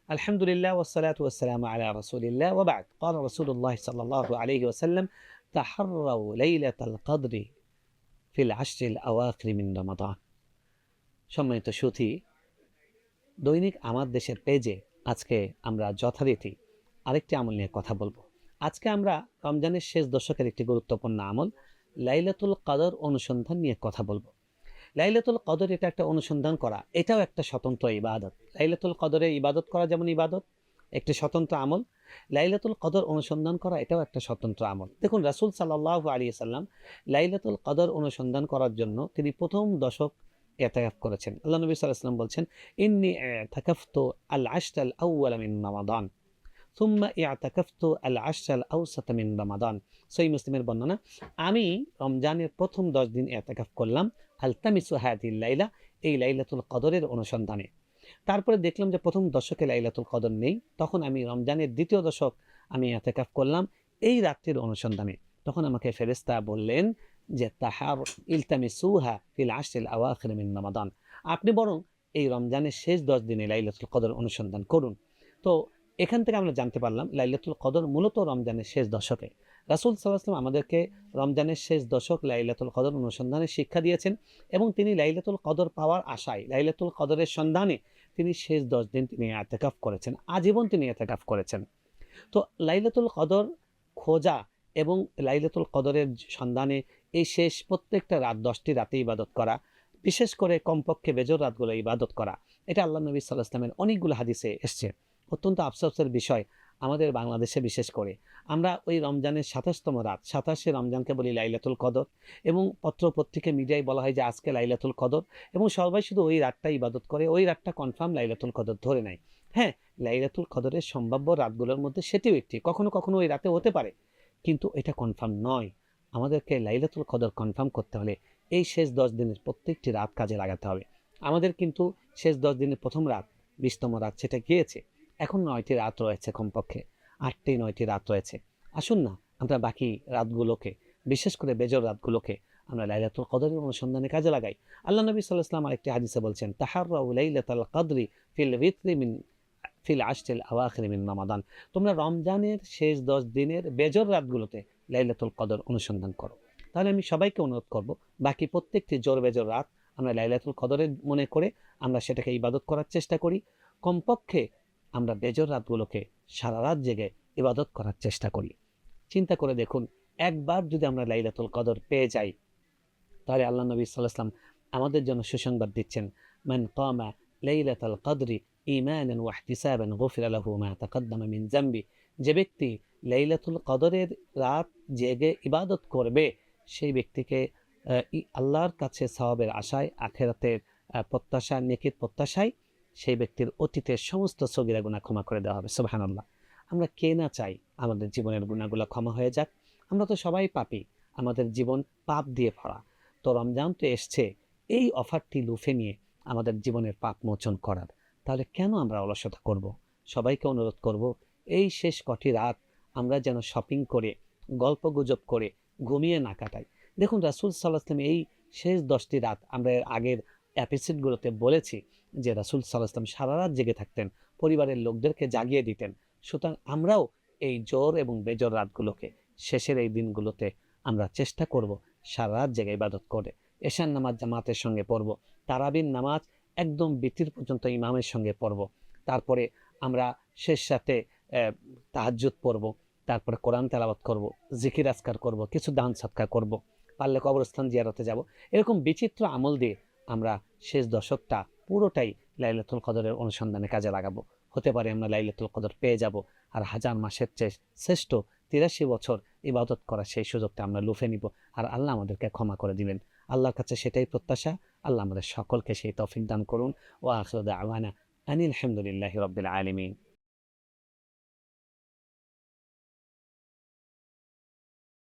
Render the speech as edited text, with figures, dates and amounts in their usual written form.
আলহামদুলিল্লাহ ওয়াসসালাতু ওয়াসসালামু আলা রাসূলিল্লাহ ওয়া বা'দ। ক্বালা রাসূলুল্লাহ সাল্লাল্লাহু আলাইহি ওয়াসাল্লাম তাহাররাউ লাইলাতাল কদরি ফিল আশরিল আওয়াখির মিন রমাদান। সম্মানিত সুধী, দৈনিক আমার দেশের পেজে আজকে আমরা যথারীতি আরেকটি আমল নিয়ে কথা বলবো। আজকে আমরা রমজানের শেষ দশকের একটি গুরুত্বপূর্ণ আমল লাইলাতুল কদর অনুসন্ধান নিয়ে কথা বলবো। লাইলাতুল কদর এটা একটা অনুসন্ধান করা, এটাও একটা স্বতন্ত্র ইবাদত। লাইলাতুল কদরে ইবাদত করা যেমন ইবাদত, একটি স্বতন্ত্র আমল, লাইলাতুল কদর অনুসন্ধান করা এটাও একটা স্বতন্ত্র আমল। দেখুন, রাসূল সাল্লাল্লাহু আলাইহি সাল্লাম লাইলাতুল কদর অনুসন্ধান করার জন্য তিনি প্রথম দশক ইতিকাফ করেছেন। আল্লাহ নবী সাল্লাল্লাহু আলাইহি ওয়াসাল্লাম বলছেন, ইন্নী ইতাকাফতু আল আশরাল আউয়াল মিন রমাদান সুম্মা ইতাকাফতু আল আশরাল আওসাত মিন রমাদান। সহিহ মুসলিমের বর্ণনা, আমি রমজানের প্রথম 10 দিন ইতিকাফ করলাম আলতামিসু হাদিহিল লাইলা, এই লাইলাতুল কদরের অনুসন্ধানে। তারপরে দেখলাম যে প্রথম দশকে লাইলাতুল কদর নেই, তখন আমি রমজানের দ্বিতীয় দশক আমি ইতিকাফ করলাম এই রাত্রির অনুসন্ধানে। তখন আমাকে ফেরেশতা বললেন যে তাহার ইলতামিসুহা ফিল আশরিল আওয়াখির মিন রমাদান, আপনি বরং এই রমজানের শেষ 10 দিনে লাইলাতুল কদর অনুসন্ধান করুন। তো এখান থেকে আমরা জানতে পারলাম লাইলাতুল কদর মূলত রমজানের শেষ দশকে। রাসূল সাল্লাল্লাহু আলাইহি ওয়াসাল্লাম আমাদেরকে রমজানের শেষ দশক লাইলাতুল কদর অনুসন্ধানের শিক্ষা দিয়েছেন এবং তিনি লাইলাতুল কদর পাওয়ার আশায়, লাইলাতুল কদরের সন্ধানে তিনি শেষ 10 দিন তিনি ইতিকাফ করেছেন, আজীবন তিনি ইতিকাফ করেছেন। তো লাইলাতুল কদর খোঁজা এবং লাইলাতুল কদরের সন্ধানে এই শেষ প্রত্যেকটা রাত, 10টি রাতে ইবাদত করা, বিশেষ করে কমপক্ষে বেজর রাতগুলো ইবাদত করা, এটা আল্লাহ নবী সাল্লাল্লাহু আলাইহি ওয়াসাল্লামের অনেকগুলো হাদিসে এসছে। অত্যন্ত আফসোসের বিষয়, আমাদের বাংলাদেশে বিশেষ করে আমরা ওই রমজানের 27তম রাত, 27শে রমজানকে বলি লাইলাতুল কদর, এবং পত্র-পত্রিকা মিডিয়ায় বলা হয় যে আজকে লাইলাতুল কদর, এবং সবাই শুধু ওই রাতটা ইবাদত করে, ওই রাতটা কনফার্ম লাইলাতুল কদর ধরে নেয়। হ্যাঁ, লাইলাতুল কদরের সম্ভাব্য রাতগুলোর মধ্যে সেটিও একটি, কখনো কখনো ওই রাতে হতে পারে, কিন্তু এটা কনফার্ম নয়। আমাদেরকে লাইলাতুল কদর কনফার্ম করতে হলে এই শেষ 10 দিনের প্রত্যেকটি রাত কাজে লাগাতে হবে। আমাদের কিন্তু শেষ 10 দিনের প্রথম রাত, 20তম রাত সেটা গিয়েছে, এখন 9টি রাত রয়েছে, কমপক্ষে 8টি-9টি রাত রয়েছে। আসুন না আমরা বাকি রাতগুলোকে, বিশেষ করে বেজর রাতগুলোকে আমরা লাইলাতুল কদরের অনুসন্ধানে কাজে লাগাই। আল্লাহ নবী সাল্লাল্লাহু আলাইহি ওয়াসাল্লাম আরেকটি হাদিসে বলছেন, তাহাররাউ লাইলাতাল কদরি ফিল আশরিল আওয়াখির মিন রমাদান, তোমরা রমজানের শেষ 10 দিনের বেজর রাতগুলোতে লাইলাতুল কদর অনুসন্ধান করো। তাহলে আমি সবাইকে অনুরোধ করব, বাকি প্রত্যেকটি জোর বেজর রাত আমরা লাইলাতুল কদরের মনে করে আমরা সেটাকে ইবাদত করার চেষ্টা করি। কমপক্ষে আমরা বেজর রাতগুলোকে সারা রাত জেগে ইবাদত করার চেষ্টা করি। চিন্তা করে দেখুন, একবার যদি আমরা লাইলাতুল কদর পেয়ে যাই, তাহলে আল্লাহ নবী সাল্লাল্লাহু আলাইহি ওয়াসাল্লাম আমাদের জন্য সুসংবাদ দিচ্ছেন, মান কামা লাইলাতাল কদরি ঈমানান ওয়া ইহতিসাবান গুফিরা লাহু মা তাকাদ্দামা মিন যামবি, যে ব্যক্তি লাইলাতুল কদরের রাত জেগে ইবাদত করবে, সেই ব্যক্তিকে আল্লাহর কাছে সওয়াবের আশায়, আখিরাতের প্রত্যাশা, নেকির প্রত্যাশায় সেই ব্যক্তির অতীতের সমস্ত সগীরা গুনাহ ক্ষমা করে দেওয়া হবে। সুবহানাল্লাহ। আমরা কে না চাই আমাদের জীবনের গুনাহগুলো ক্ষমা হয়ে যাক? আমরা তো সবাই পাপী, আমাদের জীবন পাপ দিয়ে ভরা। তো রমজান তো এসছে এই অফারটি লুফে নিয়ে আমাদের জীবনের পাপ মোচন করার, তাহলে কেন আমরা অলসতা করব? সবাইকে অনুরোধ করব, এই শেষ কটি রাত আমরা যেন শপিং করে, গল্পগুজব করে ঘুমিয়ে না কাটাই। দেখুন, রাসূল সাল্লাল্লাহু আলাইহি ওয়াসাল্লাম এই শেষ 10টি রাত, আমরা এর আগের এপিসোডগুলোতে বলেছি যে রাসূল সাল্লাল্লাহু আলাইহি ওয়াসাল্লাম সারা রাত জেগে থাকতেন, পরিবারের লোকদেরকে জাগিয়ে দিতেন। সুতরাং আমরাও এই জোর এবং বেজোর রাতগুলোকে, শেষের এই দিনগুলোতে আমরা চেষ্টা করব সারা রাত জেগে ইবাদত করে। এশার নামাজ জামাতের সঙ্গে পড়ব, তারাবির নামাজ একদম বিতির পর্যন্ত ইমামের সঙ্গে পড়ব, তারপরে আমরা শেষ রাতে তাহাজ্জুদ পড়ব, তারপরে কোরআন তেলাওয়াত করব, জিকির আজকার করব, কিছু দান সদকা করব, পারলে কবরস্থান জিয়ারতে যাব। এরকম বিচিত্র আমল দিয়ে আমরা শেষ দশকটা পুরোটাই লাইলাতুল কদরের অনুসন্ধানে কাজে লাগাবো। হতে পারে আমরা লাইলাতুল কদর পেয়ে যাব, আর হাজার মাসের চেয়ে শ্রেষ্ঠ 83 বছর ইবাদত করার সেই সুযোগটা আমরা লুফে নিব, আর আল্লাহ আমাদেরকে ক্ষমা করে দিবেন। আল্লাহর কাছে সেটাই প্রত্যাশা। আল্লাহ আমাদের সকলকে সেই তৌফিক দান করুন। ওয়া আখিরু দাওয়ানা আনিল হামদুলিল্লাহি রাব্বিল আলামিন।